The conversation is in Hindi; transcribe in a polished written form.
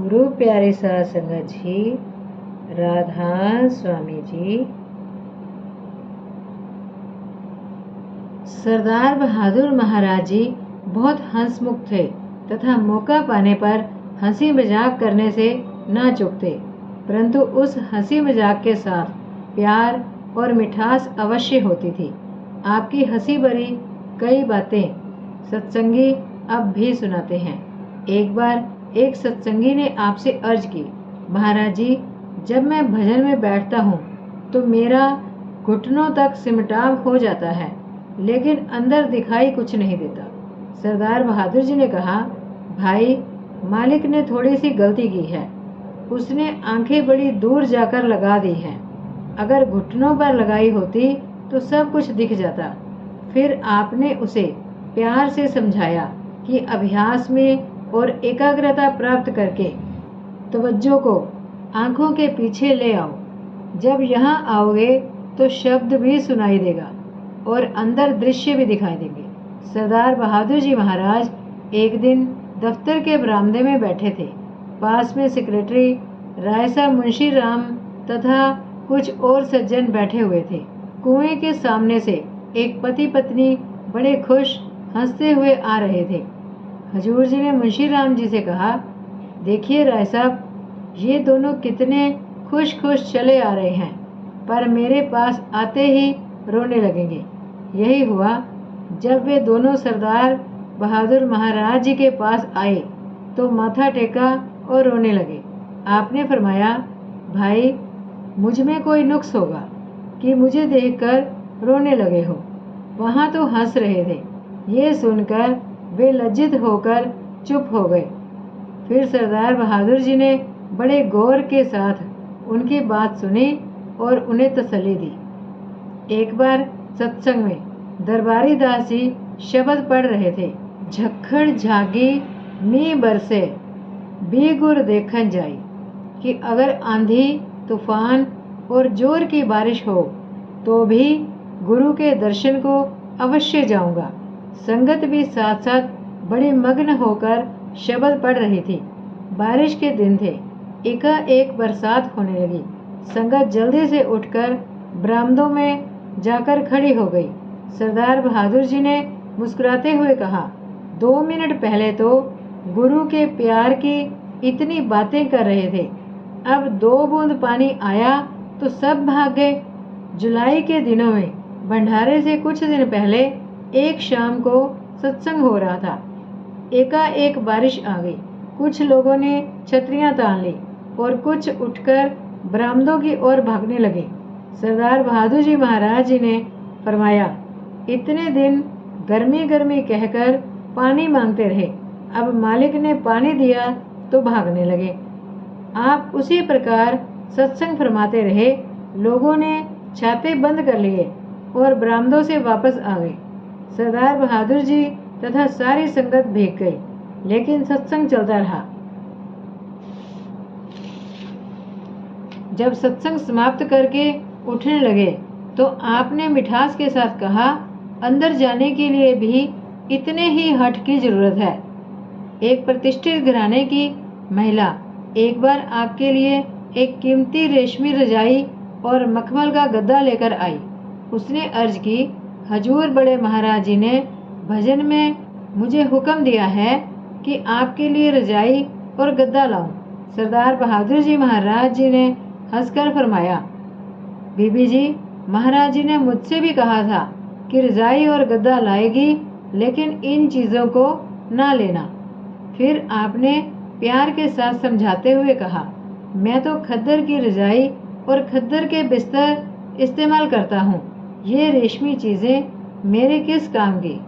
गुरु प्यारे साध संगत जी, राधा स्वामी जी। सरदार बहादुर महाराज जी बहुत हंसमुख थे तथा मौका पाने पर हंसी मजाक करने से ना चूकते, परंतु उस हंसी मजाक के साथ प्यार और मिठास अवश्य होती थी। आपकी हंसी भरी कई बातें सत्संगी अब भी सुनाते हैं। एक बार एक सत्संगी ने आपसे अर्ज की, महाराज जी, जब मैं भजन में बैठता हूँ तो मेरा घुटनों तक सिमटाव हो जाता है, लेकिन अंदर दिखाई कुछ नहीं देता। सरदार बहादुर जी ने कहा, भाई, मालिक ने थोड़ी सी गलती की है। उसने आंखें बड़ी दूर जाकर लगा दी हैं। अगर घुटनों पर लगाई होती तो सब कुछ दिख जाता। फिर आपने उसे प्यार से समझाया कि अभ्यास में और एकाग्रता प्राप्त करके तवज्जो को आंखों के पीछे ले आओ। जब यहाँ आओगे तो शब्द भी सुनाई देगा और अंदर दृश्य भी दिखाई देंगे। सरदार बहादुर जी महाराज एक दिन दफ्तर के बरामदे में बैठे थे। पास में सेक्रेटरी रायसा मुंशी राम तथा कुछ और सज्जन बैठे हुए थे। कुएं के सामने से एक पति पत्नी बड़े खुश हंसते हुए आ रहे थे। हजूर जी ने मुंशी राम जी से कहा, देखिए राय साहब, ये दोनों कितने खुश खुश चले आ रहे हैं, पर मेरे पास आते ही रोने लगेंगे। यही हुआ। जब वे दोनों सरदार बहादुर महाराज जी के पास आए तो माथा टेका और रोने लगे। आपने फरमाया, भाई, मुझ में कोई नुक्स होगा कि मुझे देखकर रोने लगे हो। वहाँ तो हंस रहे थे। ये सुनकर वे लज्जित होकर चुप हो गए। फिर सरदार बहादुर जी ने बड़े गौर के साथ उनकी बात सुनी और उन्हें तसल्ली दी। एक बार सत्संग में दरबारी दास जी शब्द पढ़ रहे थे, झक्खड़ झागी मी बरसे बीगुर देखन जाई, कि अगर आंधी तूफान और जोर की बारिश हो तो भी गुरु के दर्शन को अवश्य जाऊंगा। संगत भी साथ साथ बड़ी मग्न होकर शब्द पढ़ रही थी। बारिश के दिन थे। एकाएक बरसात होने लगी। संगत जल्दी से उठकर बरामदों में जाकर खड़ी हो गई। सरदार बहादुर जी ने मुस्कुराते हुए कहा, 2 मिनट पहले तो गुरु के प्यार की इतनी बातें कर रहे थे, अब 2 बूंद पानी आया तो सब भाग गए। जुलाई के दिनों में भंडारे से कुछ दिन पहले एक शाम को सत्संग हो रहा था। एकाएक बारिश आ गई। कुछ लोगों ने छतरियां तान ली और कुछ उठकर बरामदों की ओर भागने लगे। सरदार बहादुर जी महाराज जी ने फरमाया, इतने दिन गर्मी गर्मी कहकर पानी मांगते रहे, अब मालिक ने पानी दिया तो भागने लगे। आप उसी प्रकार सत्संग फरमाते रहे। लोगों ने छाते बंद कर लिए और बरामदों से वापस आ गए। सरदार बहादुर जी तथा सारी संगत भीग गई, लेकिन सत्संग चलता रहा। जब सत्संग समाप्त करके उठने लगे तो आपने मिठास के साथ कहा, अंदर जाने के लिए भी इतने ही हठ की जरूरत है। एक प्रतिष्ठित घराने की महिला एक बार आपके लिए एक कीमती रेशमी रजाई और मखमल का गद्दा लेकर आई। उसने अर्ज की, हजूर बड़े महाराज जी ने भजन में मुझे हुक्म दिया है कि आपके लिए रजाई और गद्दा लाऊं। सरदार बहादुर जी महाराज जी ने हंसकर फरमाया, बीबी जी, महाराज जी ने मुझसे भी कहा था कि रजाई और गद्दा लाएगी, लेकिन इन चीज़ों को ना लेना। फिर आपने प्यार के साथ समझाते हुए कहा, मैं तो खद्दर की रजाई और खद्दर के बिस्तर इस्तेमाल करता हूँ। ये रेशमी चीज़ें मेरे किस काम की।